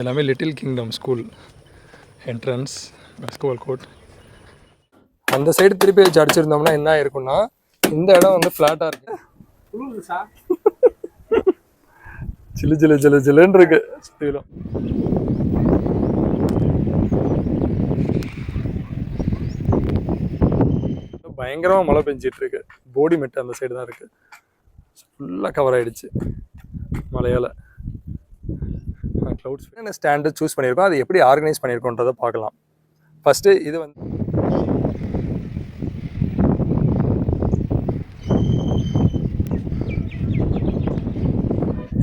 எல்லாமே little kingdom school entrance school coat. அந்த side திருப்பி வச்சு அடிச்சிருந்தோம்னா என்ன ஆயிருக்கும்னா, இந்த இடம் வந்து ஃப்ளாட்டா இருக்கு, சிலு சிலு சிலு சிலுன்னு இருக்கு சுத்திலும். பயங்கரமா மழை பெஞ்சிட்டு இருக்கு. போடி மெட்டு அந்த சைடு தான் இருக்கு, ஃபுல்லா கவர் ஆயிடுச்சு மழையால. க்ளவுட்ஸ் என்ன ஸ்டாண்டு சூஸ் பண்ணியிருக்கோம், அது எப்படி ஆர்கனைஸ் பண்ணியிருக்கோன்றதை பார்க்கலாம். ஃபஸ்ட்டு இது வந்து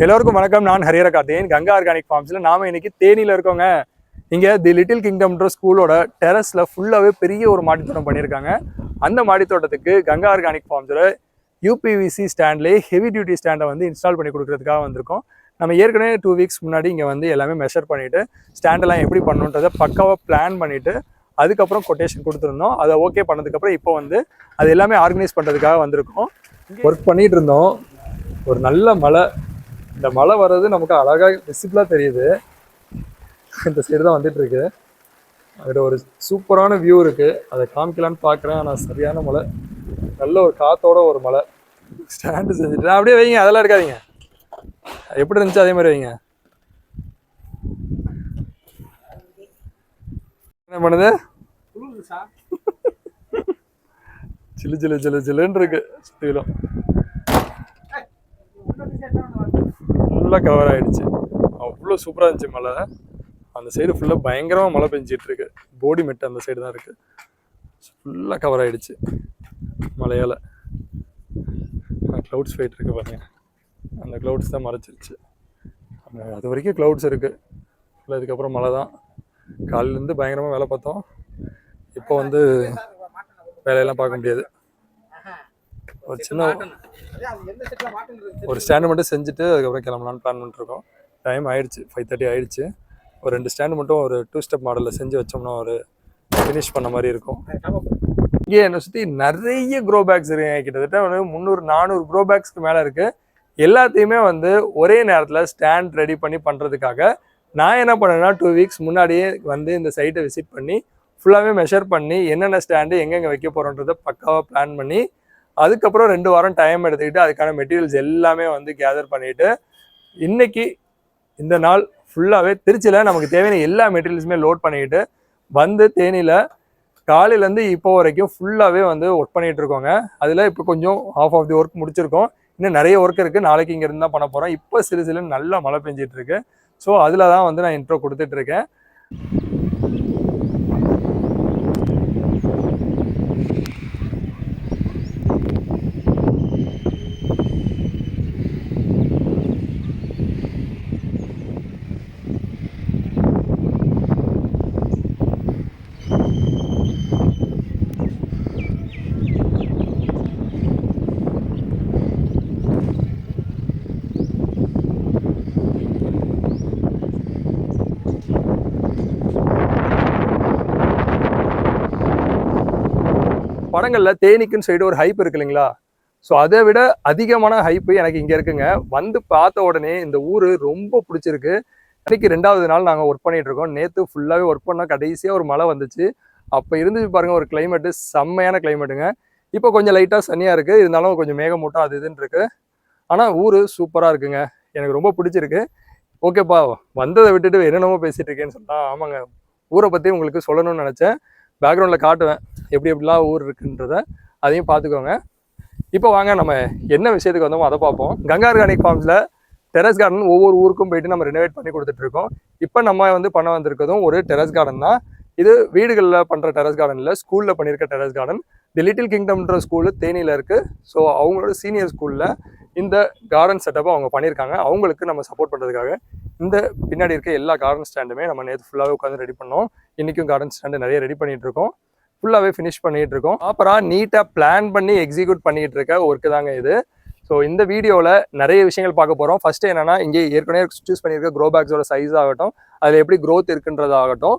எல்லோருக்கும் வணக்கம். நான் ஹரியர கார்த்திகேயன், கங்கா ஆர்கானிக் ஃபார்ம்ஸில். நாம இன்னைக்கு தேனியில் இருக்கோங்க. இங்கே தி லிட்டில் கிங்டம்ன்ற ஸ்கூலோட டெரஸில் ஃபுல்லாகவே பெரிய ஒரு மாடித்தோட்டம் பண்ணியிருக்காங்க. அந்த மாடித்தோட்டத்துக்கு கங்கா ஆர்கானிக் ஃபார்ம்ஸில் யூபிவிசி ஸ்டாண்ட்லேயே ஹெவி டியூட்டி ஸ்டாண்டை வந்து இன்ஸ்டால் பண்ணி கொடுக்குறதுக்காக வந்திருக்கோம். நம்ம ஏற்கனவே 2 வீக்ஸ் முன்னாடி இங்கே வந்து எல்லாமே மெஷர் பண்ணிவிட்டு ஸ்டாண்டெல்லாம் எப்படி பண்ணணுன்றதை பக்காவாக பிளான் பண்ணிவிட்டு அதுக்கப்புறம் கொட்டேஷன் கொடுத்துருந்தோம். அதை ஓகே பண்ணதுக்கப்புறம் இப்போ வந்து அது எல்லாமே ஆர்கனைஸ் பண்ணுறதுக்காக வந்திருக்கோம். ஒர்க் பண்ணிகிட்டு இருந்தோம். ஒரு நல்ல மழை, இந்த மழை வர்றது நமக்கு அழகாக விசிபிளாக தெரியுது. இந்த சைடு தான் வந்துட்டுருக்கு. அதில் ஒரு சூப்பரான வியூ இருக்குது, அதை காமிக்கலான்னு பார்க்குறேன். ஆனால் சரியான மழை, நல்ல ஒரு காற்றோட ஒரு மழை. ஸ்டாண்டு செஞ்சுட்டு அப்படியே வைங்க, அதெல்லாம் இருக்காதீங்க, எப்படி இருந்துச்சு அதே மாதிரி வைங்க. என்ன பண்ணுது? சிலு சிலு சிலு சிலுன்னு இருக்கு சுத்திலும், ஃபுல்லாக கவர் ஆகிடுச்சு. அவ்வளோ சூப்பராக இருந்துச்சு மழை. அந்த சைடு ஃபுல்லாக பயங்கரமாக மழை பெஞ்சிட்டு இருக்கு. போடி மெட்டு அந்த சைடு தான் இருக்குது, ஃபுல்லாக கவர் ஆகிடுச்சு மழையால். க்ளவுட்ஸ் போயிட்டு இருக்கு பாருங்க, அந்த க்ளவுட்ஸ் தான் மறைச்சிருச்சு. அது வரைக்கும் க்ளவுட்ஸ் இருக்குது. இல்லை, இதுக்கப்புறம் மழை தான். காலையிலேருந்து பயங்கரமாக வேலை பார்த்தோம். இப்போ வந்து வேலையெல்லாம் பார்க்க முடியாது. ஒரு சின்ன ஒரு ஸ்டாண்டு மட்டும் செஞ்சுட்டு அதுக்கப்புறம் கிளம்பலான்னு பிளான் பண்ணிட்டுருக்கோம். டைம் ஆயிடுச்சு, 5:30 ஆயிடுச்சு. ஒரு 2 ஸ்டாண்டு மட்டும் ஒரு 2 ஸ்டெப் மாடலில் செஞ்சு வச்சோம்னா ஒரு ஃபினிஷ் பண்ண மாதிரி இருக்கும். இங்கே என்னை சுற்றி நிறைய க்ரோ பேக்ஸ் இருக்குங்க. கிட்டத்தட்ட வந்து 300-400 க்ரோ பேக்ஸ்க்கு மேலே இருக்குது. எல்லாத்தையுமே வந்து ஒரே நேரத்தில் ஸ்டாண்ட் ரெடி பண்ணி பண்ணுறதுக்காக நான் என்ன பண்ணேன்னா 2 வீக்ஸ் முன்னாடியே வந்து இந்த சைட்டை விசிட் பண்ணி ஃபுல்லாகவே மெஷர் பண்ணி என்னென்ன ஸ்டாண்டு எங்கெங்கே வைக்க போகிறோன்றதை பக்காவாக பிளான் பண்ணி அதுக்கப்புறம் 2 வாரம் டைம் எடுத்துக்கிட்டு அதுக்கான மெட்டீரியல்ஸ் எல்லாமே வந்து கேதர் பண்ணிவிட்டு இன்றைக்கி இந்த நாள் ஃபுல்லாகவே திருச்சியில் நமக்கு தேவையான எல்லா மெட்டீரியல்ஸுமே லோட் பண்ணிக்கிட்டு வந்து தேனியில் காலையிலேருந்து இப்போ வரைக்கும் ஃபுல்லாகவே வந்து ஒர்க் பண்ணிகிட்டு இருக்கோங்க. அதில் இப்போ கொஞ்சம் ஹாஃப் ஆஃப் தி ஒர்க் முடிச்சிருக்கோம். இன்னும் நிறைய ஒர்க் இருக்குது. நாளைக்கு இங்கேருந்து தான் பண்ண போகிறோம். இப்போ சிறு நல்லா மழை பெஞ்சிட்டு இருக்கு. ஸோ அதில் தான் வந்து நான் இன்ட்ரோ கொடுத்துட்ருக்கேன். படங்களில் தேனிக்குன்னு சைடு ஒரு ஹைப் இருக்கு இல்லைங்களா? ஸோ அதை விட அதிகமான ஹைப்பு எனக்கு இங்கே இருக்குங்க. வந்து பார்த்த உடனே இந்த ஊர் ரொம்ப பிடிச்சிருக்கு. அன்றைக்கி 2வது நாள் நாங்கள் ஒர்க் பண்ணிகிட்டு இருக்கோம். நேற்று ஃபுல்லாகவே ஒர்க் பண்ணால் கடைசியாக ஒரு மழை வந்துச்சு. அப்போ இருந்துச்சு பாருங்கள் ஒரு கிளைமேட்டு, செம்மையான கிளைமேட்டுங்க. இப்போ கொஞ்சம் லைட்டாக சனியாக இருக்குது, இருந்தாலும் கொஞ்சம் மேகமூட்டம் அது இதுன்னு இருக்குது. ஆனால் ஊர் சூப்பராக இருக்குங்க, எனக்கு ரொம்ப பிடிச்சிருக்கு. ஓகேப்பா, வந்ததை விட்டுட்டு என்னென்னமோ பேசிகிட்டு இருக்கேன்னு சொன்னால், ஆமாங்க, ஊரை பற்றி உங்களுக்கு சொல்லணும்னு நினச்சேன். பேக்ரவுண்டில் காட்டுவேன் எப்படிலாம் ஊர் இருக்குன்றத, அதையும் பார்த்துக்கோங்க. இப்போ வாங்க நம்ம என்ன விஷயத்துக்கு வந்தோமோ அதை பார்ப்போம். கங்கா ஆர்கானிக் ஃபார்ம்ஸில் டெரஸ் கார்டன் ஒவ்வொரு ஊருக்கும் போயிட்டு நம்ம ரெனோவேட் பண்ணி கொடுத்துட்ருக்கோம். இப்போ நம்ம வந்து பண்ண வந்திருக்கிறதும் ஒரு டெரஸ் கார்டன் தான். இது வீடுகளில் பண்ணுற டெரஸ் கார்டன் இல்லை, ஸ்கூலில் பண்ணியிருக்க டெரஸ் கார்டன். தி லிட்டில் கிங்டம்ன்ற ஸ்கூலு தேனியில் இருக்குது. ஸோ அவங்களோட சீனியர் ஸ்கூலில் இந்த கார்டன் செட்டப்பை அவங்க பண்ணியிருக்காங்க. அவங்களுக்கு நம்ம சப்போர்ட் பண்ணுறதுக்காக இந்த பின்னாடி இருக்க எல்லா கார்டன் ஸ்டாண்டுமே நம்ம நேற்று ஃபுல்லாகவே உட்காந்து ரெடி பண்ணோம். இன்றைக்கும் கார்டன் ஸ்டாண்டு நிறைய ரெடி பண்ணிகிட்டு இருக்கோம். ஃபுல்லாகவே ஃபினிஷ் பண்ணிகிட்டு இருக்கோம். ப்ராப்பராக நீட்டாக பிளான் பண்ணி எக்ஸிக்யூட் பண்ணிகிட்டு இருக்க ஒர்க்கு தாங்க இது. ஸோ இந்த வீடியோவில் நிறைய விஷயங்கள் பார்க்க போகிறோம். ஃபஸ்ட்டு என்னென்னா, இங்கே ஏற்கனவே சூஸ் பண்ணியிருக்க க்ரோ பேக்ஸோட சைஸ் ஆகட்டும், அதில் எப்படி க்ரோத் இருக்குன்றதாகட்டும்,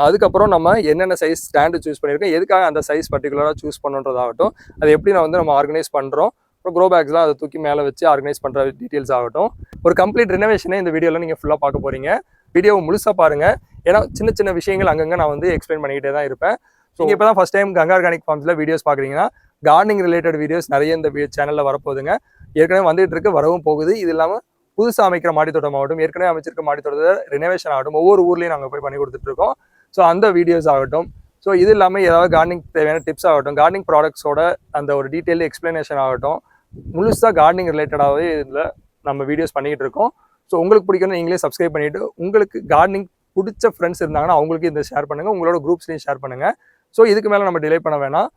அதுக்கப்புறம் நம்ம என்னென்ன சைஸ் ஸ்டாண்டு சூஸ் பண்ணியிருக்கோம், எதுக்காக அந்த சைஸ் பர்டிகுலராக சூஸ் பண்ணுறதாகட்டும், அது எப்படி நம்ம ஆர்கனைஸ் பண்ணுறோம், அப்புறம் க்ரோ பேக்ஸ்லாம் அதை தூக்கி மேலே வச்சு ஆர்கனைஸ் பண்ணுற டீட்டெயில்ஸ் ஆகட்டும், ஒரு கம்ப்ளீட் ரெனோவேஷனே இந்த வீடியோவில் நீங்கள் ஃபுல்லாக பார்க்க போகிறீங்க. வீடியோவை முழுசாக பாருங்கள். ஏன்னா சின்ன சின்ன விஷயங்கள் அங்கங்கே நான் வந்து எக்ஸ்பிளைன் பண்ணிக்கிட்டே தான் இருப்பேன். ஸோ நீங்கள் இப்போ தான் ஃபஸ்ட் டைம் கங்கா ஆர்கானிக் ஃபார்ம்ஸில் வீடியோஸ் பார்க்குறீங்கன்னா கார்டனிங் ரிலேட்டட் வீடியோஸ் நிறைய இந்த சேனலில் வரப்போகுதுங்க. ஏற்கனவே வந்துட்டு இருக்கு, வரவும் போகுது. இது இல்லாமல் புதுசாக அமைக்கிற மாடித்தோட்டம் ஆகட்டும், ஏற்கனவே அமைச்சிருக்க மாடித்தோட்டத்தை ரினோவேஷன் ஆகட்டும், ஒவ்வொரு ஊர்லேயும் நாங்கள் போய் பண்ணி கொடுத்துட்ருக்கோம். ஸோ அந்த வீடியோஸ் ஆகட்டும், ஸோ இது இல்லாமல் ஏதாவது கார்டனிங் தேவையான டிப்ஸ் ஆகட்டும், கார்டனிங் ப்ராடக்ட்ஸோட அந்த ஒரு டீட்டெயில் எக்ஸ்பிளனேஷன் ஆகட்டும், முழுசாக கார்டனிங் ரிலேட்டடாகவே இதில் நம்ம வீடியோஸ் பண்ணிக்கிட்டு இருக்கோம். ஸோ உங்களுக்கு பிடிக்கணும் நீங்களே சப்ஸ்கிரைப் பண்ணிவிட்டு, உங்களுக்கு கார்டனிங் பிடிச்ச ஃப்ரெண்ட்ஸ் இருந்தாங்கன்னா அவங்களுக்கு இந்த ஷேர் பண்ணுங்கள், உங்களோட குரூப்ஸ்லையும் ஷேர் பண்ணுங்கள். ஸோ இதுக்கு மேலே நம்ம டிலே பண்ண வேணாம்.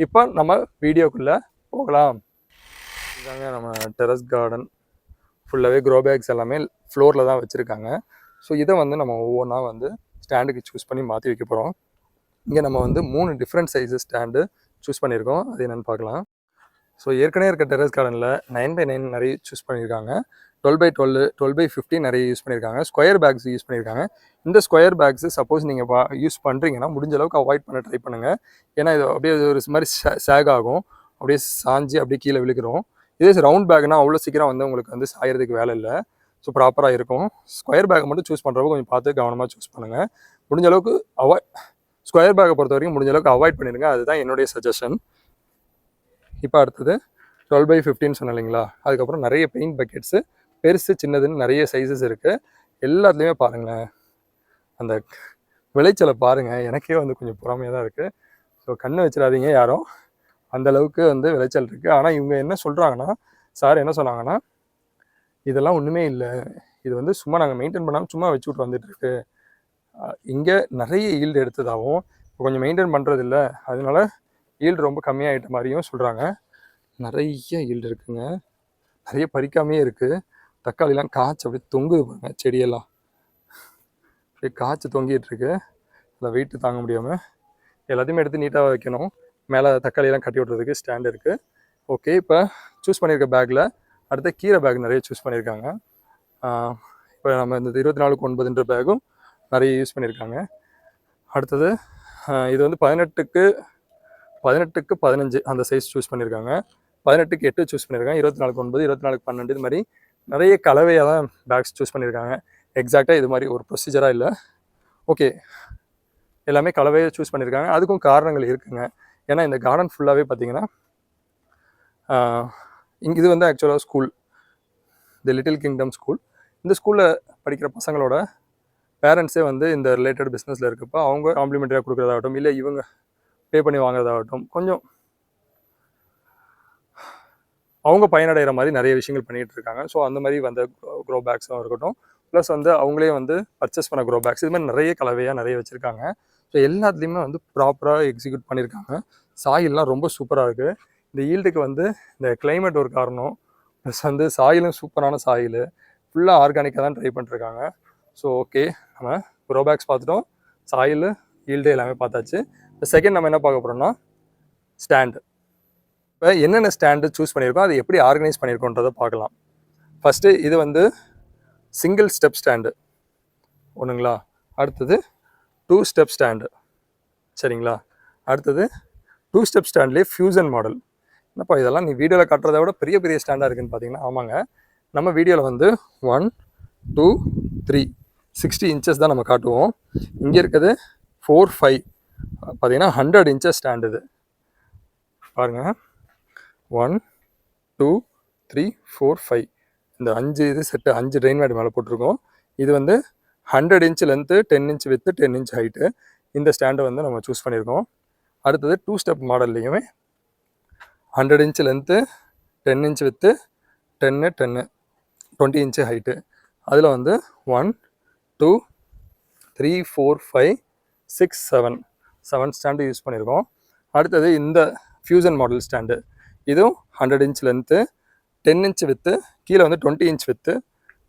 இப்போ நம்ம வீடியோக்குள்ளே போகலாம். இதாங்க நம்ம டெரஸ் கார்டன். ஃபுல்லாகவே க்ரோ பேக்ஸ் எல்லாமே ஃப்ளோரில் தான் வச்சுருக்காங்க. ஸோ இதை வந்து நம்ம ஒவ்வொன்றா வந்து ஸ்டாண்டுக்கு சூஸ் பண்ணி மாற்றி வைக்க போகிறோம். இங்கே நம்ம வந்து 3 டிஃப்ரெண்ட் சைஸஸ் ஸ்டாண்டு சூஸ் பண்ணியிருக்கோம். அது என்னென்னு பார்க்கலாம். ஸோ ஏற்கனவே இருக்க டெரஸ் கார்டனில் 9x9 நிறைய சூஸ் பண்ணியிருக்காங்க. 12x12, 12x15 நிறைய யூஸ் பண்ணியிருக்காங்க. ஸ்கொயர் பேக்ஸ் யூஸ் பண்ணியிருக்காங்க. இந்த ஸ்கொயர் பேக்ஸு சப்போஸ் நீங்கள் யூஸ் பண்ணுறீங்கன்னா முடிஞ்ச அளவுக்கு அவாய்ட் பண்ண ட்ரை பண்ணுங்கள். ஏன்னா இது அப்படியே ஒரு மாதிரி சேக் ஆகும், அப்படியே சாஞ்சி அப்படியே கீழே விழுக்கிறோம். இதே ரவுண்ட் பேக்னால் அவ்வளோ சீக்கிரம் வந்து உங்களுக்கு வந்து சாயறதுக்கு வேலை இல்லை. ஸோ ப்ராப்பராக இருக்கும். ஸ்கொயர் பேக்கை மட்டும் சூஸ் பண்ணுறப்போ கொஞ்சம் பார்த்து கவனமாக சூஸ் பண்ணுங்கள். முடிஞ்ச அளவுக்கு ஸ்கொயர் பேக்கை பொறுத்த வரைக்கும் முடிஞ்ச அளவுக்கு அவாய்ட் பண்ணிடுங்க. அதுதான் என்னுடைய சஜஷன். இப்போ அடுத்தது 12x15 சொன்னேன் இல்லைங்களா, அதுக்கப்புறம் நிறைய பெயிண்ட் பக்கெட்ஸு பெருசு சின்னதுன்னு நிறைய சைஸஸ் இருக்குது. எல்லாத்துலேயுமே பாருங்களேன், அந்த விளைச்சலை பாருங்கள். எனக்கே வந்து கொஞ்சம் பொறாமையாக தான் இருக்குது. ஸோ கண்ணு வச்சிடாதீங்க யாரும், அந்தளவுக்கு வந்து விளைச்சல் இருக்குது. ஆனால் இவங்க என்ன சொல்கிறாங்கன்னா, சார் என்ன சொன்னாங்கன்னா, இதெல்லாம் ஒன்றுமே இல்லை, இது வந்து சும்மா நாங்கள் மெயின்டைன் பண்ணாமல் சும்மா வச்சு விட்டு வந்துட்டுருக்கு. இங்கே நிறைய ஈல்டு எடுத்ததாகவும் இப்போ கொஞ்சம் மெயின்டைன் பண்ணுறதில்ல, அதனால ஈல்டு ரொம்ப கம்மியாகிட்ட மாதிரியும் சொல்கிறாங்க. நிறைய ஈல்டு இருக்குங்க, நிறைய பறிக்காமையே இருக்குது. தக்காளிலாம் காய்ச்சி அப்படியே தொங்குது பாருங்க, செடியெல்லாம் அப்படியே காய்ச்சி தொங்கிட்டு இருக்கு. அதில் வெயிட்டு தாங்க முடியாமல் எல்லாத்தையுமே எடுத்து நீட்டாக வைக்கணும். மேலே தக்காளியெல்லாம் கட்டி விட்றதுக்கு ஸ்டாண்ட் இருக்குது. ஓகே, இப்போ சூஸ் பண்ணியிருக்க பேக்கில் அடுத்த கீரை பேக் நிறைய சூஸ் பண்ணியிருக்காங்க. இப்போ நம்ம இந்த 24x9 பேக்கும் நிறைய யூஸ் பண்ணியிருக்காங்க. அடுத்தது இது வந்து 18x 15 அந்த சைஸ் சூஸ் பண்ணியிருக்காங்க. 18x 8 சூஸ் பண்ணியிருக்காங்க. 24x9, 24x12 இது மாதிரி நிறைய கலவையாக தான் பேக்ஸ் சூஸ் பண்ணியிருக்காங்க. எக்ஸாக்டாக இது மாதிரி ஒரு ப்ரொசீஜராக இல்லை. ஓகே, எல்லாமே கலவையாக சூஸ் பண்ணியிருக்காங்க. அதுக்கும் காரணங்கள் இருக்குங்க. ஏன்னா இந்த கார்டன் ஃபுல்லாகவே பார்த்தீங்கன்னா இது வந்து ஆக்சுவலாக ஸ்கூல், தி லிட்டில் கிங்டம் ஸ்கூல். இந்த ஸ்கூலில் படிக்கிற பசங்களோட பேரண்ட்ஸே வந்து இந்த ரிலேட்டட் பிஸ்னஸில் இருக்கப்போ அவங்க காம்ப்ளிமெண்ட்ரியாக கொடுக்குறதாகட்டும், இல்லை இவங்க பே பண்ணி வாங்குறதாகட்டும், கொஞ்சம் அவங்க பயனடைகிற மாதிரி நிறைய விஷயங்கள் பண்ணிகிட்டு இருக்காங்க. ஸோ அந்த மாதிரி வந்த க்ரோ பேக்ஸும் இருக்கட்டும், ப்ளஸ் வந்து அவங்களே வந்து பர்ச்சேஸ் பண்ண க்ரோ பேக்ஸ், இது மாதிரி நிறைய கலவையாக நிறைய வச்சுருக்காங்க. ஸோ எல்லாத்துலேயுமே வந்து ப்ராப்பராக எக்ஸிக்யூட் பண்ணியிருக்காங்க. சாயில்லாம் ரொம்ப சூப்பராக இருக்குது. இந்த ஈல்டுக்கு வந்து இந்த கிளைமேட் ஒரு காரணம், ப்ளஸ் வந்து சாயிலும் சூப்பரான சாயில், ஃபுல்லாக ஆர்கானிக்காக தான் ட்ரை பண்ணிருக்காங்க. ஸோ ஓகே, நம்ம க்ரோ பேக்ஸ் பார்த்துட்டோம், சாயில், ஈல்டு எல்லாமே பார்த்தாச்சு. செகண்ட் நம்ம என்ன பார்க்க போகிறோம்னா ஸ்டாண்டு. இப்போ என்னென்ன ஸ்டாண்டு சூஸ் பண்ணியிருக்கோம், அதை எப்படி ஆர்கனைஸ் பண்ணியிருக்கோன்றதை பார்க்கலாம். ஃபஸ்ட்டு இது வந்து சிங்கிள் ஸ்டெப் ஸ்டாண்டு ஒன்றுங்களா. அடுத்தது 2 ஸ்டெப் ஸ்டாண்டு, சரிங்களா. அடுத்தது 2 ஸ்டெப் ஸ்டாண்ட்லேயே ஃபியூசன் மாடல். என்னப்பா இதெல்லாம் நீ வீடியோவில் காட்டுறதை விட பெரிய பெரிய ஸ்டாண்டாக இருக்குதுன்னு பார்த்தீங்கன்னா, ஆமாங்க, நம்ம வீடியோவில் வந்து 1, 2, 3 60 இன்ச்சஸ் தான் நம்ம காட்டுவோம். இங்கே இருக்கிறது 4, 5 பார்த்தீங்கன்னா 100 இன்ச்சஸ் ஸ்டாண்டு. இது பாருங்கள், 1, 2, 3, 4, 5 இந்த 5 இது செட்டு 5 ட்ரெயின் மேட் மேலே போட்டிருக்கோம். இது வந்து 100 inch length, 10 inch with, 10 inch height. இந்த ஸ்டாண்டை வந்து நம்ம சூஸ் பண்ணியிருக்கோம். அடுத்தது 2 step மாடல்லையுமே 100 inch length, 10 inch with, 10, 10 20 inch height. அதில் வந்து 1, 2, 3, 4, 5, 6, 7 ஸ்டாண்டு யூஸ் பண்ணியிருக்கோம். அடுத்தது இந்த ஃபியூசன் மாடல் ஸ்டாண்டு, இதுவும் 100 இன்ச் லென்த்து, 10 இன்ச் வித்து, கீழே வந்து 20 இன்ச் வித்து,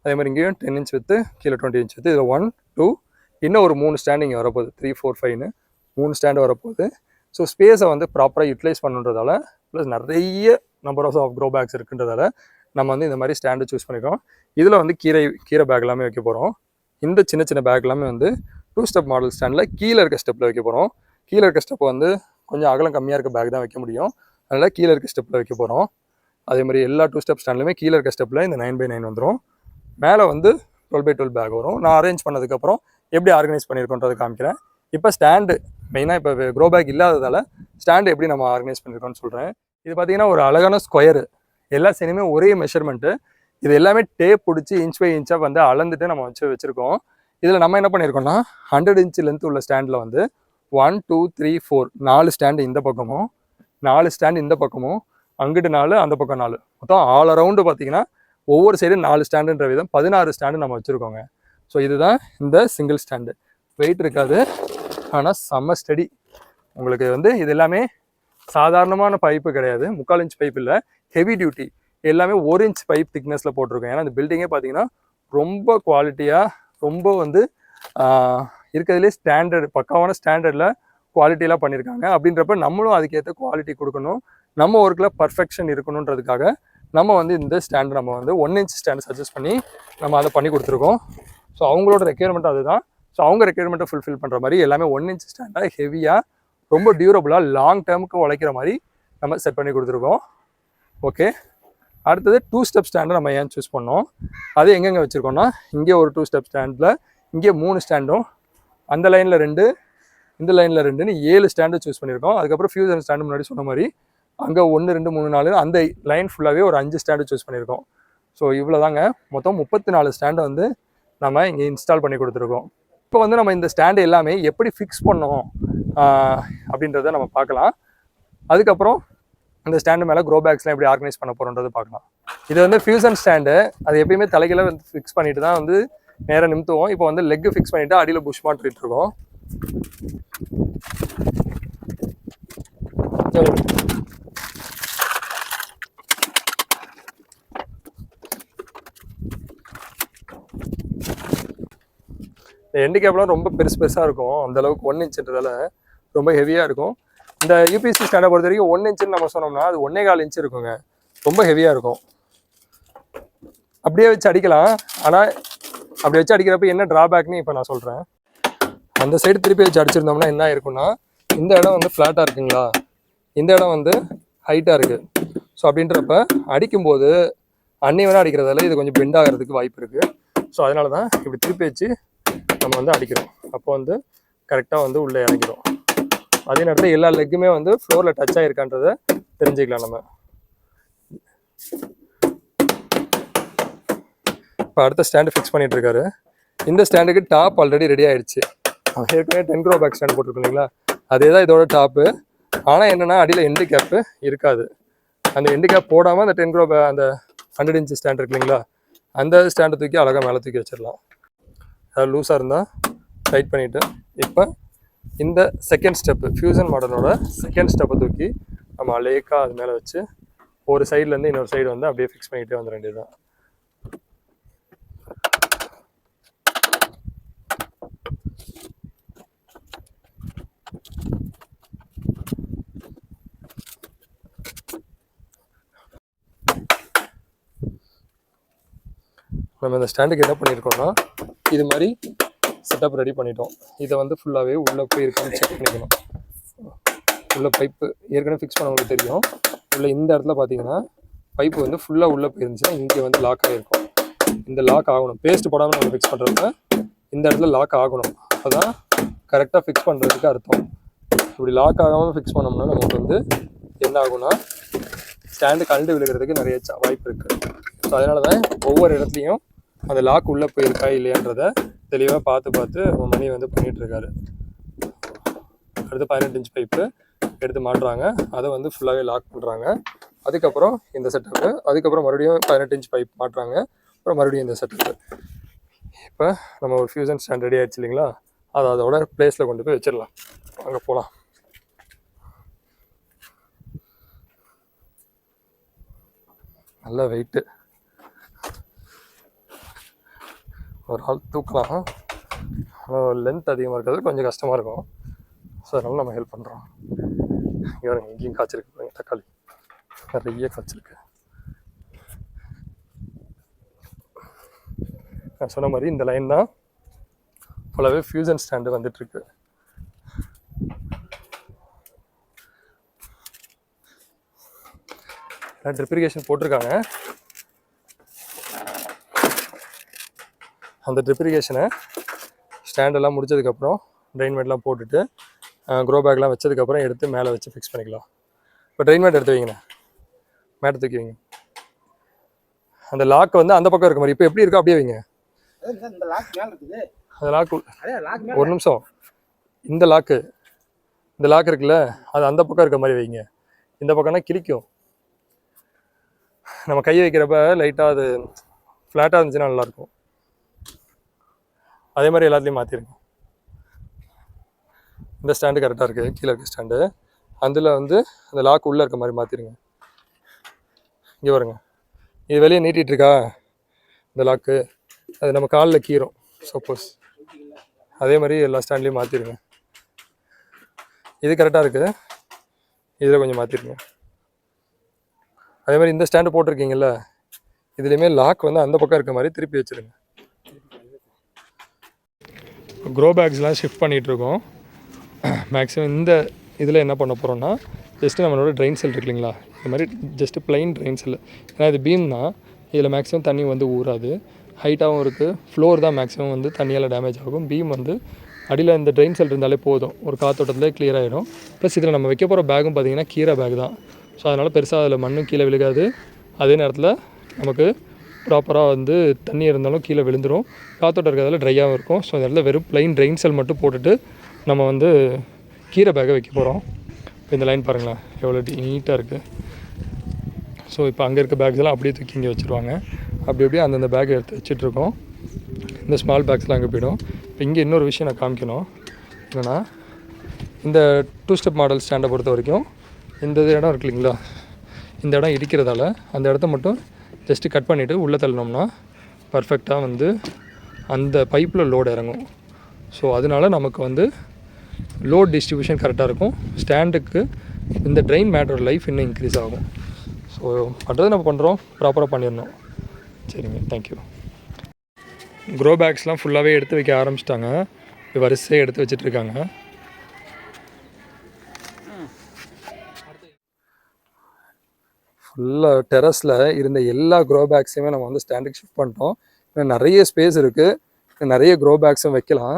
அதே மாதிரி இங்கேயும் 10 இன்ச் வித்து, கீழே 20 இன்ச் வித்து. இதில் 1, 2 இன்னும் ஒரு 3 ஸ்டாண்டு இங்கே வரப்போகுது. 3, 4, 5ன்னு 3 ஸ்டாண்டு வரப்போகுது. ஸோ ஸ்பேஸை வந்து ப்ராப்பராக யூட்டிலைஸ் பண்ணுறதால, ப்ளஸ் நிறைய நம்பர் ஆஃப் க்ரோ பேக்ஸ் இருக்குன்றதால நம்ம வந்து இந்த மாதிரி ஸ்டாண்டு சூஸ் பண்ணிக்கிறோம். இதில் வந்து கீரை பேக் எல்லாமே வைக்க போகிறோம். இந்த சின்ன சின்ன பேக் எல்லாமே வந்து 2 ஸ்டெப் மாடல் ஸ்டாண்டில் கீழே இருக்க ஸ்டெப்பில் வைக்க போகிறோம். கீழே இருக்க ஸ்டெப்பை வந்து கொஞ்சம் அகலம் கம்மியாக இருக்க பேக் தான் வைக்க முடியும், அதனால் கீழே இருக்க ஸ்டெப்பில் வைக்க போகிறோம். அதே மாதிரி எல்லா 2 ஸ்டெப் ஸ்டாண்ட்லையுமே கீழே இருக்க ஸ்டெப்பில் இந்த 9x9 வந்துடும். மேலே வந்து 12x12 பேக் வரும். நான் அரேஞ்ச் பண்ணதுக்கப்புறம் எப்படி ஆர்கனைஸ் பண்ணியிருக்கோன்றது காமிக்கிறேன். இப்போ ஸ்டாண்டு மெயினாக இப்போ க்ரோ பேக் இல்லாததால் ஸ்டாண்டு எப்படி நம்ம ஆர்கனைஸ் பண்ணியிருக்கோம்னு சொல்கிறேன். இது பார்த்தீங்கன்னா ஒரு அழகான ஸ்கொயரு, எல்லா சைடுமே ஒரே மெஷர்மெண்ட்டு. இது எல்லாமே டேப் பிடிச்சி இன்ச் பை இன்ச்சாக வந்து அளந்துட்டு நம்ம வச்சுருக்கோம். இதில் நம்ம என்ன பண்ணியிருக்கோம்னா 100 இன்ச் லென்த் உள்ள ஸ்டாண்டில் வந்து 1 2 3 4 4 ஸ்டாண்டு இந்த பக்கமும் 4 ஸ்டாண்டு இந்த பக்கமும் அங்கிட்டு 4 அந்த பக்கம் 4 மொத்தம் ஆல் அரவுண்டு பார்த்தீங்கன்னா ஒவ்வொரு சைடும் 4 ஸ்டாண்டுன்ற விதம் 16 ஸ்டாண்டு நம்ம வச்சுருக்கோங்க. ஸோ இதுதான் இந்த சிங்கிள் ஸ்டாண்டு. வெயிட் இருக்காது, ஆனால் செம்ம ஸ்டடி. உங்களுக்கு வந்து இது எல்லாமே சாதாரணமான பைப்பு கிடையாது, 3/4 இன்ச் பைப் இல்லை, ஹெவி டியூட்டி. எல்லாமே 1 இன்ச் பைப் திக்னஸில் போட்டிருக்கோம். ஏன்னா இந்த பில்டிங்கே பார்த்தீங்கன்னா ரொம்ப குவாலிட்டியாக, ரொம்ப வந்து இருக்கிறதுலே ஸ்டாண்டர்ட், பக்காவான ஸ்டாண்டர்டில் குவாலிட்டியெலாம் பண்ணியிருக்காங்க. அப்படின்றப்ப நம்மளும் அதுக்கேற்ற குவாலிட்டி கொடுக்கணும், நம்ம ஒர்க்கில் பர்ஃபெக்ஷன் இருக்கணுன்றதுக்காக நம்ம வந்து இந்த ஸ்டாண்டு நம்ம வந்து 1 இன்ச் ஸ்டாண்டு சஜஸ்ட் பண்ணி நம்ம அதை பண்ணி கொடுத்துருக்கோம். ஸோ அவங்களோட ரெக்யர்மெண்ட் அதுதான். ஸோ அவங்க ரெக்யர்மெண்ட்டை ஃபுல்ஃபில் பண்ணுற மாதிரி எல்லாமே 1 இன்ச் ஸ்டாண்டாக ஹெவியாக ரொம்ப டியூரபுளாக லாங் டேர்முக்கு உழைக்கிற மாதிரி நம்ம செட் பண்ணி கொடுத்துருக்கோம். ஓகே, அடுத்தது 2 ஸ்டெப் ஸ்டாண்டை நம்ம ஏன் சூஸ் பண்ணோம், அது எங்கெங்கே வச்சுருக்கோம்னா இங்கே ஒரு 2 ஸ்டெப் ஸ்டாண்டில் இங்கே 3 ஸ்டாண்டும், அந்த லைனில் 2, இந்த லைனில் 2ன்னு 7 ஸ்டாண்டு சூஸ் பண்ணியிருக்கோம். அதுக்கப்புறம் ஃபியூசன் ஸ்டாண்டு முன்னாடி சொன்ன மாதிரி அங்கே 1 2 3 4 அந்த லைன் ஃபுல்லாகவே ஒரு 5 ஸ்டாண்டு சூஸ் பண்ணியிருக்கோம். ஸோ இவ்வளோ தாங்க, மொத்தம் 34 ஸ்டாண்டை வந்து நம்ம இங்கே இன்ஸ்டால் பண்ணி கொடுத்துருக்கோம். இப்போ வந்து நம்ம இந்த ஸ்டாண்டு எல்லாமே எப்படி ஃபிக்ஸ் பண்ணோம் அப்படின்றத நம்ம பார்க்கலாம். அதுக்கப்புறம் இந்த ஸ்டாண்டு மேலே க்ரோ பேக்ஸ்லாம் எப்படி ஆர்கனைஸ் பண்ண போகிறோன்றது பார்க்கலாம். இது வந்து ஃபியூசன் ஸ்டாண்டு, அது எப்பயுமே தலைகளை வந்து ஃபிக்ஸ் பண்ணிட்டு தான் வந்து நேராக நிமித்துவோம். இப்போ வந்து லெக்கு ஃபிக்ஸ் பண்ணிவிட்டு அடியில் புஷ் மாட்டிட்டு இருக்கோம். இந்த எண்டு கேப்லாம் ரொம்ப பெருசாக இருக்கும், அந்தளவுக்கு 1 இன்ச்சுன்றதால ரொம்ப ஹெவியாக இருக்கும். இந்த யூபிஎஸ்சி ஸ்டாண்டை பொறுத்த வரைக்கும் 1 இன்ச்சுன்னு நம்ம சொன்னோம்னா அது 1.25 இன்ச்சு இருக்குங்க, ரொம்ப ஹெவியாக இருக்கும். அப்படியே வச்சு அடிக்கலாம், ஆனால் அப்படி வச்சு அடிக்கிறப்ப என்ன ட்ராபேக்னு இப்போ நான் சொல்கிறேன். அந்த சைடு திருப்பி வச்சு அடிச்சிருந்தோம்னா என்ன இருக்குன்னா, இந்த இடம் வந்து ஃப்ளாட்டாக இருக்குங்களா, இந்த இடம் வந்து ஹைட்டாக இருக்குது. ஸோ அப்படின்றப்ப அடிக்கும்போது அன்னிவனாக அடிக்கிறதால இது கொஞ்சம் பெண்ட் ஆகிறதுக்கு வாய்ப்பு இருக்குது. ஸோ அதனால தான் இப்படி திருப்பி வச்சு நம்ம வந்து அடிக்கிறோம். அப்போ வந்து கரெக்டாக வந்து உள்ளே இறங்கிடும். அதே நேரத்தில் எல்லா லெக்குமே வந்து ஃப்ளோரில் டச் ஆகிருக்கான்றதை தெரிஞ்சுக்கலாம் நம்ம. இப்போ அடுத்த ஸ்டாண்டு ஃபிக்ஸ் பண்ணிட்டு இருக்காரு. இந்த ஸ்டாண்டுக்கு டாப் ஆல்ரெடி ரெடி ஆகிடுச்சு. ஏற்கனவே 10 க்ரோ பேக் ஸ்டாண்ட் போட்டிருக்கோம் இல்லைங்களா, அதே தான் இதோட டாப்பு. ஆனால் என்னென்னா அடியில் எண்டு கேப்பு இருக்காது. அந்த எண்டு கேப் போடாமல் அந்த 10 க்ரோ அந்த 100 இன்ச் ஸ்டாண்ட் இருக்கு இல்லைங்களா, அந்த ஸ்டாண்டை தூக்கி அழகாக மேலே தூக்கி வச்சிடலாம். அது லூஸாக இருந்தால் டைட் பண்ணிவிட்டு இப்போ இந்த செகண்ட் ஸ்டெப்பு, ஃபியூசன் மாடலோட செகண்ட் ஸ்டெப்பை தூக்கி நம்ம அலேக்காக அது மேலே வச்சு ஒரு சைட்லேருந்து இன்னொரு சைடு வந்து அப்படியே ஃபிக்ஸ் பண்ணிகிட்டே வந்துட வேண்டியது தான். நம்ம இந்த ஸ்டாண்டுக்கு என்ன பண்ணியிருக்கோம்னா இது மாதிரி செட்டப் ரெடி பண்ணிட்டோம். இதை வந்து ஃபுல்லாகவே உள்ளே போய் இருக்கான்னு செக் பண்ணிக்கணும். உள்ள பைப்பு ஏற்கனவே ஃபிக்ஸ் பண்ணவங்களுக்கு தெரியும். உள்ள இந்த இடத்துல பார்த்தீங்கன்னா பைப்பு வந்து ஃபுல்லாக உள்ளே போயிருந்துச்சுன்னா இங்கே வந்து லாக் ஆகிருக்கும். இந்த லாக் ஆகணும், பேஸ்ட் போடாமல் நம்ம ஃபிக்ஸ் பண்ணுறப்ப இந்த இடத்துல லாக் ஆகணும். அப்போ தான் கரெக்டாக ஃபிக்ஸ் பண்ணுறதுக்கு அர்த்தம். இப்படி லாக் ஆகாமல் ஃபிக்ஸ் பண்ணோம்னா நமக்கு வந்து என்ன ஆகும்னா ஸ்டாண்டு கழண்டு விழுகிறதுக்கு நிறைய வாய்ப்பு இருக்குது. ஸோ அதனால தான் ஒவ்வொரு இடத்துலையும் அந்த லாக் உள்ளே போயிருக்கா இல்லையான்றதை தெளிவாக பார்த்து மணி வந்து பண்ணிகிட்ருக்காரு. அடுத்து 18 இன்ச் பைப்பு எடுத்து மாட்டுறாங்க, அதை வந்து ஃபுல்லாகவே லாக் பண்ணுறாங்க. அதுக்கப்புறம் இந்த செட்டப்பு, அதுக்கப்புறம் மறுபடியும் 18 இன்ச் பைப் மாட்டுறாங்க, அப்புறம் மறுபடியும் இந்த செட்டப்பு. இப்போ நம்ம ஒரு ஃபியூசன் ஸ்டாண்ட் ரெடி ஆகிடுச்சு இல்லைங்களா, அதை அதோட பிளேஸில் கொண்டு போய் வச்சிடலாம். அங்கே போகலாம். நல்ல வெயிட்டு, ஒரு ஆள் தூக்கலாம். ஆனால் லென்த் அதிகமாக இருக்கிறது கொஞ்சம் கஷ்டமாக இருக்கும். ஸோ அதனால நம்ம ஹெல்ப் பண்ணுறோம். இங்கே எங்கேயும் காய்ச்சிருக்கு பாருங்க, தக்காளி நிறைய காய்ச்சிருக்கு. நான் சொன்ன மாதிரி இந்த லைன் தான் ஃபுல்லாகவே ஃபியூசன் ஸ்டாண்டு வந்துட்டுருக்கு. ட்ரிப் இரிகேஷன் போட்டிருக்காங்க. அந்த ட்ரிப் இரிகேஷனை ஸ்டாண்டெல்லாம் முடிச்சதுக்கப்புறம் ட்ரெயின் மேட்லாம் போட்டுட்டு க்ரோ பேக்லாம் வச்சதுக்கப்புறம் எடுத்து மேலே வச்சு ஃபிக்ஸ் பண்ணிக்கலாம். இப்போ ட்ரெயின் மேட் எடுத்து வைங்கண்ணே, மேட் தூக்கி வைங்க. அந்த லாக் வந்து அந்த பக்கம் இருக்க மாதிரி இப்போ எப்படி இருக்கோ அப்படியே வைங்க. அந்த லாக் ஒரு நிமிஷம், இந்த லாக் இருக்குல்ல அது அந்த பக்கம் இருக்க மாதிரி வைங்க. இந்த பக்கம்னா கிளிக்கும், நம்ம கையை வைக்கிறப்ப லைட்டாக அது ஃப்ளாட்டாக இருந்துச்சுன்னா நல்லாயிருக்கும். அதே மாதிரி எல்லாத்துலேயும் மாற்றிருங்க. இந்த ஸ்டாண்டு கரெக்டாக இருக்குது, கீழே இருக்க ஸ்டாண்டு அதில் வந்து அந்த லாக் உள்ளே இருக்க மாதிரி மாற்றிருங்க. இங்கே வருங்க, இது வெளியே நீட்டிகிட்டு இருக்கா இந்த லாக்கு, அது நம்ம காலில் கீறும் சப்போஸ். அதே மாதிரி எல்லா ஸ்டாண்ட்லேயும் மாற்றிருங்க. இது கரெக்டாக இருக்குது, இதில் கொஞ்சம் மாற்றிருங்க. அதே மாதிரி இந்த ஸ்டாண்டு போட்டிருக்கீங்கல்ல இதுலேயுமே லாக் வந்து அந்த பக்கம் இருக்க மாதிரி திருப்பி வச்சுருங்க. க்ரோ பேக்ஸ்லாம் ஷிஃப்ட் பண்ணிகிட்ருக்கோம். மேக்ஸிமம் இந்த இதில் என்ன பண்ண போகிறோம்னா ஜஸ்ட்டு நம்மளோட ட்ரெயின் செல் இருக்கு இல்லைங்களா, இந்த மாதிரி ஜஸ்ட்டு ப்ளைன் ட்ரெயின் செல். ஏன்னா இது பீம் தான், இதில் மேக்ஸிமம் தண்ணி வந்து ஊறாது, ஹைட்டாகவும் இருக்குது. ஃப்ளோர் தான் மேக்ஸிமம் வந்து தண்ணியால் டேமேஜ் ஆகும். பீம் வந்து அடியில் இந்த ட்ரெயின் செல் இருந்தாலே போதும், ஒரு காத்தோட்டத்தில் கிளியர் ஆகிடும். ப்ளஸ் இதில் நம்ம வைக்க போகிற பேக்கும் பார்த்திங்கன்னா கீரை பேக் தான். ஸோ அதனால் பெருசாக அதில் மண்ணும் கீழே விழுகாது. அதே நேரத்தில் நமக்கு ப்ராப்பராக வந்து தண்ணி இருந்தாலும் கீழே விழுந்துடும், காத்தோட்டம் இருக்கிறதால ட்ரையாகவும் இருக்கும். ஸோ அதில் வெறும் ப்ளைன் ட்ரெயின் செல் மட்டும் போட்டுட்டு நம்ம வந்து கீரை பேக்கை வைக்க போகிறோம். இப்போ இந்த லைன் பாருங்களேன் எவ்வளோ நீட்டாக இருக்குது. ஸோ இப்போ அங்கே இருக்க பேக்ஸ் எல்லாம் அப்படியே தூக்கி இங்கே வச்சுருவாங்க. அப்படி அப்படியே அந்தந்த பேக் எடுத்து வச்சிட்ருக்கோம். இந்த ஸ்மால் பேக்ஸ்லாம் அங்கே போய்டும். இப்போ இங்கே இன்னொரு விஷயம் நான் காமிக்கணும் என்னென்னா, இந்த 2 ஸ்டெப் மாடல் ஸ்டாண்டை பொறுத்த வரைக்கும் இந்த இடம் இருக்கு இல்லைங்களா, இந்த இடம் இடிக்கிறதால அந்த இடத்த மட்டும் ஜஸ்ட்டு கட் பண்ணிவிட்டு உள்ளே தள்ளினோம்னா பர்ஃபெக்டாக வந்து அந்த பைப்பில் லோடு இறங்கும். ஸோ அதனால நமக்கு வந்து லோட் டிஸ்ட்ரிபியூஷன் கரெக்டாக இருக்கும். ஸ்டாண்டுக்கு இந்த ட்ரெயின் மேட்டோட லைஃப் இன்னும் இன்க்ரீஸ் ஆகும். ஸோ பண்ணுறது நம்ம பண்ணுறோம், ப்ராப்பராக பண்ணிடணும். சரிங்க, தேங்க்யூ. க்ரோ பேக்ஸ்லாம் ஃபுல்லாகவே எடுத்து வைக்க ஆரம்பிச்சிட்டாங்க. வரிசையாக எடுத்து வச்சிட்ருக்காங்க. ஃபுல்லாக டெரஸில் இருந்த எல்லா க்ரோ பேக்ஸையுமே நம்ம வந்து ஸ்டாண்டுக்கு ஷிஃப்ட் பண்ணிட்டோம். இன்னும் நிறைய ஸ்பேஸ் இருக்குது, நிறைய க்ரோ பேக்ஸும் வைக்கலாம்.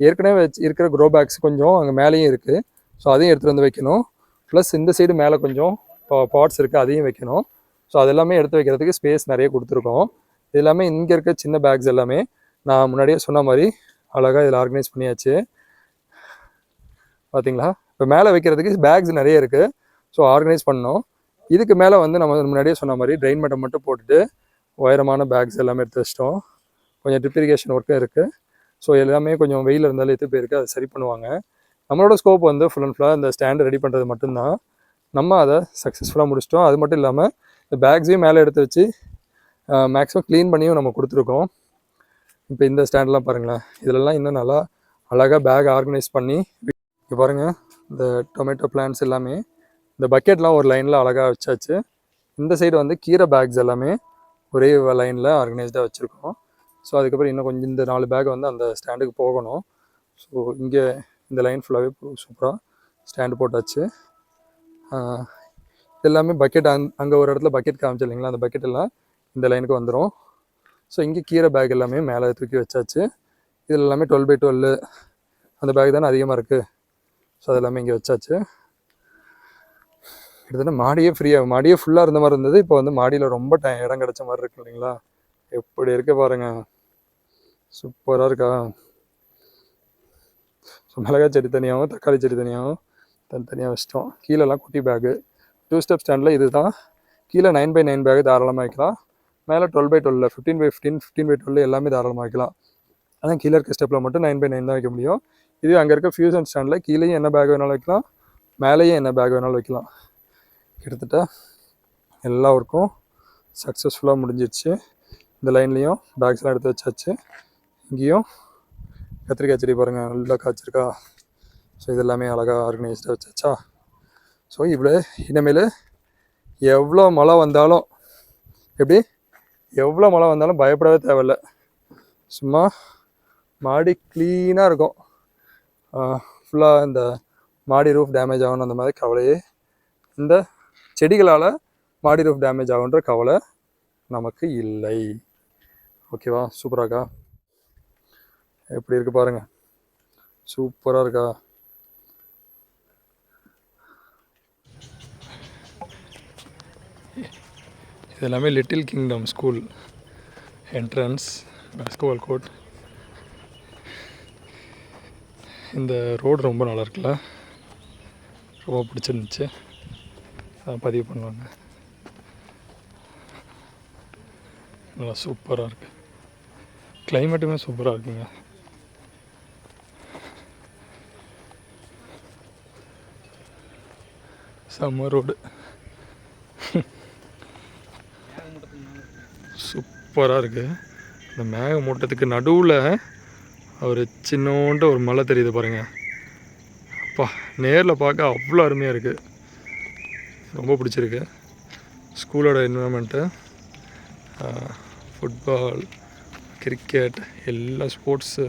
ஏற்கனவே இருக்கிற க்ரோ பேக்ஸ் கொஞ்சம் அங்கே மேலேயும் இருக்குது, ஸோ அதையும் எடுத்துகிட்டு வந்து வைக்கணும். ப்ளஸ் இந்த சைடு மேலே கொஞ்சம் பாட்ஸ் இருக்குது, அதையும் வைக்கணும். ஸோ அதெல்லாமே எடுத்து வைக்கிறதுக்கு ஸ்பேஸ் நிறைய கொடுத்துருக்கோம். இது எல்லாமே இங்கே இருக்க சின்ன பேக்ஸ் எல்லாமே நான் முன்னாடியே சொன்ன மாதிரி அழகாக இதில் ஆர்கனைஸ் பண்ணியாச்சு. பார்த்தீங்களா, இப்போ மேலே வைக்கிறதுக்கு பேக்ஸ் நிறைய இருக்குது. ஸோ ஆர்கனைஸ் பண்ணோம். இதுக்கு மேலே வந்து நம்ம முன்னாடியே சொன்ன மாதிரி ட்ரெயின் மேட்டை மட்டும் போட்டுட்டு உயரமான பேக்ஸ் எல்லாமே எடுத்து வச்சிட்டோம். கொஞ்சம் ட்ரிப் இரிகேஷன் ஒர்க்கும் இருக்குது. ஸோ எல்லாமே கொஞ்சம் வெயில் இருந்தாலும் எடுத்து போயிருக்கு, அதை சரி பண்ணுவாங்க. நம்மளோட ஸ்கோப் வந்து ஃபுல் அண்ட் ஃபுல்லாக இந்த ஸ்டாண்டு ரெடி பண்ணுறது மட்டும்தான். நம்ம அதை சக்ஸஸ்ஃபுல்லாக முடிச்சிட்டோம். அது மட்டும் இல்லாமல் இந்த பேக்ஸையும் மேலே எடுத்து வச்சு மேக்ஸிமம் க்ளீன் பண்ணியும் நம்ம கொடுத்துருக்கோம். இப்போ இந்த ஸ்டாண்டெலாம் பாருங்களேன், இதிலெல்லாம் இன்னும் நல்லா அழகாக பேக் ஆர்கனைஸ் பண்ணி இங்கே பாருங்கள். இந்த டொமேட்டோ பிளான்ட்ஸ் எல்லாமே இந்த பக்கெட்லாம் ஒரு லைனில் அழகாக வச்சாச்சு. இந்த சைடு வந்து கீரை பேக்ஸ் எல்லாமே ஒரே லைனில் ஆர்கனைஸ்டாக வச்சுருக்கோம். ஸோ அதுக்கப்புறம் இன்னும் கொஞ்சம் இந்த 4 பேக் வந்து அந்த ஸ்டாண்டுக்கு போகணும். ஸோ இங்கே இந்த லைன் ஃபுல்லாகவே சூப்பராக ஸ்டாண்டு போட்டாச்சு. எல்லாமே பக்கெட் அங்கே ஒரு இடத்துல பக்கெட் காமிச்சு இல்லைங்களா, அந்த பக்கெட் எல்லாம் இந்த லைனுக்கு வந்துடும். ஸோ இங்கே கீரை பேக் எல்லாமே மேலே தூக்கி வச்சாச்சு. இதில் எல்லாமே 12x12 அந்த பேக் தானே அதிகமாக இருக்குது. ஸோ அது எல்லாமே இங்கே வச்சாச்சு. கிட்டத்தட்ட மாடியே ஃபுல்லாக இருந்த மாதிரி இருந்தது. இப்போ வந்து மாடியில் ரொம்ப இடம் கிடச்ச மாதிரி இருக்கு இல்லைங்களா. எப்படி இருக்க பாருங்கள், சூப்பராக இருக்கா. ஸோ மிளகாய் செடி தனியாகவும் தக்காளி செடி தனியாகவும் தனித்தனியாக வச்சிட்டோம். கீழெல்லாம் குட்டி பேக்கு 2 ஸ்டெப் ஸ்டாண்டில் இது தான். கீழே 9x9 பேக்கு தாராளமாக வைக்கலாம். மேலே 12x12 15x15 15x12 எல்லாமே தாராளமாக வைக்கலாம். ஆனால் கீழே இருக்க ஸ்டெப்பில் மட்டும் 9x9 தான் வைக்க முடியும். இது அங்கே இருக்க ஃபியூசன் ஸ்டாண்டில் கீழேயும் என்ன பேக் வேணாலும் வைக்கலாம், மேலேயும் என்ன பேக் வேணாலும் வைக்கலாம். கிட்டத்தட்ட எல்லா ஒர்க்கும் சக்ஸஸ்ஃபுல்லாக முடிஞ்சிடுச்சு. இந்த லைன்லேயும் பேக்ஸ்லாம் எடுத்து வச்சாச்சு. இங்கேயும் கத்திரிக்காய் செடி பாருங்கள் நல்லா காய்ச்சிருக்கா. ஸோ இது எல்லாமே அழகாக ஆர்கனைஸ்டாக வச்சாச்சா. ஸோ இவ்வளோ இனிமேல் எவ்வளோ மழை வந்தாலும் பயப்படவே தேவையில்லை. சும்மா மாடி க்ளீனாக இருக்கும். ஃபுல்லாக இந்த மாடி ரூஃப் டேமேஜ் ஆகணும் அந்த மாதிரி கவலையே, இந்த செடிகளால் மாடி ரூஃப் டேமேஜ் ஆகுன்ற கவலை நமக்கு இல்லை. ஓகேவா, சூப்பராக்கா. எப்படி இருக்கு பாருங்க, சூப்பராக இருக்கா. இது எல்லாமே little kingdom school entrance, basketball court. இந்த ரோடு ரொம்ப நல்லா இருக்குல்ல, ரொம்ப பிடிச்சிருந்துச்சு, அதான் பதிவு பண்ணுவாங்க. நல்லா சூப்பராக இருக்குது, கிளைமேட்டுமே சூப்பராக இருக்குங்க. செம்ம ரோடு, சூப்பராக இருக்குது. இந்த மேகமூட்டத்துக்கு நடுவில் ஒரு சின்னோண்டு ஒரு மலை தெரியுது பாருங்கள். அப்பா, நேரில் பார்க்க அவ்வளோ அருமையாக இருக்குது, ரொம்ப பிடிச்சிருக்கு. ஸ்கூலோட என்விரான்மெண்ட்டு, ஃபுட்பால், கிரிக்கெட், எல்லா ஸ்போர்ட்ஸு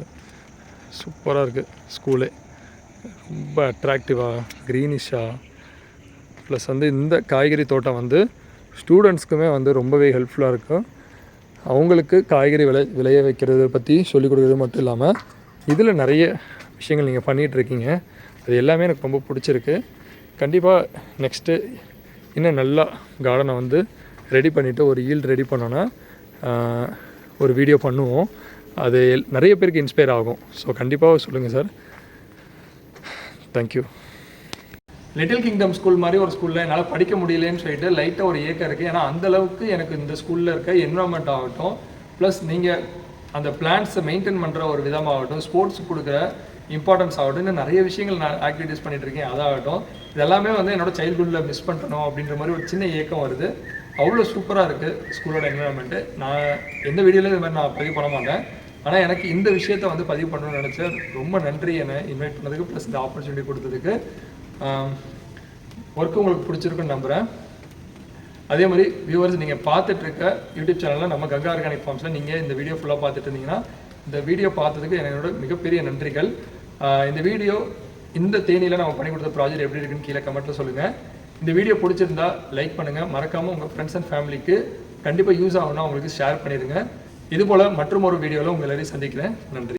சூப்பராக இருக்குது. ஸ்கூலே ரொம்ப அட்ராக்டிவாக க்ரீனிஷாக, ப்ளஸ் வந்து இந்த காய்கறி தோட்டம் வந்து ஸ்டூடெண்ட்ஸ்க்குமே வந்து ரொம்பவே ஹெல்ப்ஃபுல்லாக இருக்கும். அவங்களுக்கு காய்கறி விளைய வைக்கிறத பற்றி சொல்லிக் கொடுக்குறது மட்டும் இல்லாமல் இதில் நிறைய விஷயங்கள் நீங்கள் பண்ணிகிட்ருக்கீங்க. அது எல்லாமே எனக்கு ரொம்ப பிடிச்சிருக்கு. கண்டிப்பாக நெக்ஸ்ட்டு இன்னும் நல்லா கார்டனை வந்து ரெடி பண்ணிவிட்டு ஒரு ஈல்டு ரெடி பண்ணோன்னா ஒரு வீடியோ பண்ணுவோம். அது நிறைய பேருக்கு இன்ஸ்பயர் ஆகும். ஸோ கண்டிப்பாக சொல்லுங்கள் sir. Thank you. Little kingdom school மாதிரி ஒரு ஸ்கூலில் என்னால் படிக்க முடியலன்னு சொல்லிட்டு லைட்டாக ஒரு ஏக்கம் இருக்குது. ஏன்னா அந்தளவுக்கு எனக்கு இந்த ஸ்கூலில் இருக்க என்விரான்மெண்ட் ஆகட்டும், ப்ளஸ் நீங்கள் அந்த பிளான்ஸை மெயின்டைன் பண்ணுற ஒரு விதமாகட்டும், ஸ்போர்ட்ஸ் கொடுக்குற இம்பார்ட்டன்ஸ் ஆகட்டும், இன்னும் நிறைய விஷயங்கள் நான் ஆக்டிவிட்டீஸ் பண்ணிகிட்ருக்கேன். அதாகட்டும், இதெல்லாமே வந்து என்னோடய சைல்ட்ஹுட்டில் மிஸ் பண்ணணும் அப்படின்ற மாதிரி ஒரு சின்ன ஏக்கம் வருது. அவ்வளோ சூப்பராக இருக்குது ஸ்கூலோட என்விரான்மெண்ட்டு. நான் எந்த வீடியோலையும் இது மாதிரி நான் பதிவு பண்ண மாட்டேன். ஆனால் எனக்கு இந்த விஷயத்தை வந்து பதிவு பண்ணணும்னு நினச்சேன். ரொம்ப நன்றி என்னை இன்வைட் பண்ணதுக்கு, ப்ளஸ் இந்த ஆப்பர்ச்சுனிட்டி கொடுத்ததுக்கு. ஒர்க்கு உங்களுக்கு பிடிச்சிருக்குன்னு நம்புகிறேன். அதே மாதிரி வியூவர்ஸ், நீங்கள் பார்த்துட்ருக்க யூடியூப் சேனலில் நம்ம கங்கா ஆர்கானிக் ஃபார்ம்ஸில் நீங்கள் இந்த வீடியோ ஃபுல்லாக பார்த்துட்டு இருந்தீங்கன்னா இந்த வீடியோ பார்த்ததுக்கு என்னோட மிகப்பெரிய நன்றிகள். இந்த வீடியோ இந்த தேனியில் நம்ம பண்ணி கொடுத்த ப்ராஜெக்ட் எப்படி இருக்குன்னு கீழே கமெண்ட்டில் சொல்லுங்கள். இந்த வீடியோ பிடிச்சிருந்தா லைக் பண்ணுங்கள், மறக்காமல் உங்கள் ஃப்ரெண்ட்ஸ் அண்ட் ஃபேமிலிக்கு கண்டிப்பாக யூஸ் ஆகும்னா உங்களுக்கு ஷேர் பண்ணிடுங்க. இதுபோல் மற்றும் ஒரு வீடியோவில் உங்கள் எல்லாரையும் சந்திக்கிறேன். நன்றி.